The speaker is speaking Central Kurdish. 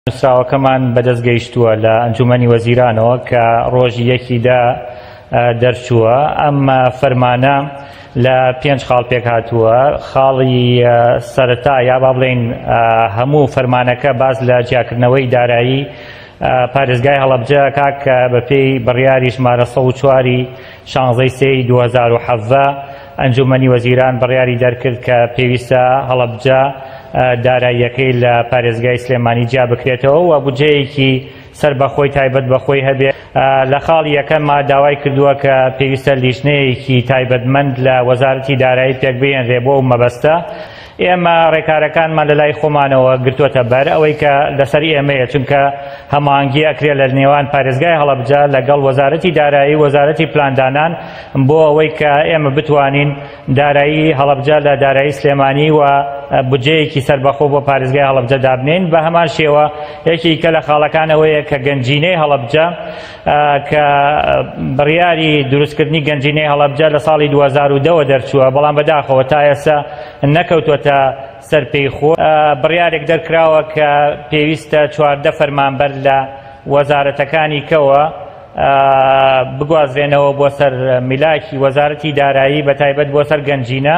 نووسراوەکەمان بەدەستگەیشتووە لە ئەنجومەنی وەزیرانەوە کە ڕۆژی یەکیدا دەرچووە. ئەم فەرمانە لە 5 خاڵ پێک هاتووە. خاڵی سەرەتا یا با بڵێن هەموو فەرمانەکە باز لە جیاکردنەوەی دارایی پارێزگای هەڵەبجە کاک بەپێی بڕیاری ژمارە 104 16 2017 ئەنجومەنی وەزیران بڕیاری دەرکرد کە پێویستە هەڵەبجە داراییەکەی لە پارێزگای سلێمانی جیا بکرێتەوە و بودجەیەکی سەر بەخۆی تایبەت بەخۆی هەبێت. لە خاڵی یەکەمما داوای کردووە کە پێویستە لیژنەیەکی تایبەتمەند لە وەزارەتی دارایی پێک بێنرێ بۆ مەبەستە. ئێمە ڕێکارەکانمان لە لای خۆمانەوە گرتووەتە بەر ئەوەی کە لەسەر ئێمەیە، چونکە هەماهەنگی ئەکرێ لە نێوان پارێزگای هەڵەبجە لەگەڵ وەزارەتی دارایی وەزارەتی پلاندانان بۆ ئەوەی کە ئێمە بتوانین دارایی هەڵەبجە لە دارایی سلێمانی و بودجەیەکی سەربەخۆ بۆ پارێزگای هەڵەبجە دابنێن. بە هەمان شێوە یەکێکە لە خاڵەکانەوەیە کە گەنجینەی هەڵەبجە کە بڕیاری دروستکردنی گەنجینەی هەڵەبجە لە ساڵی 2010 دەرچووە، بەڵام بەداخەوە تا ئێستا نەکەوتوەتە سەرپێی خۆ. بڕیارێک دەرکراوە کە پێویستە 14 فەرمانبەر لە وەزارەتەکانی کەوە بگوازرێنەوە بۆ سەر میلاکی وەزارەتی دارایی بە تایبەت بۆ سەر گەنجینە.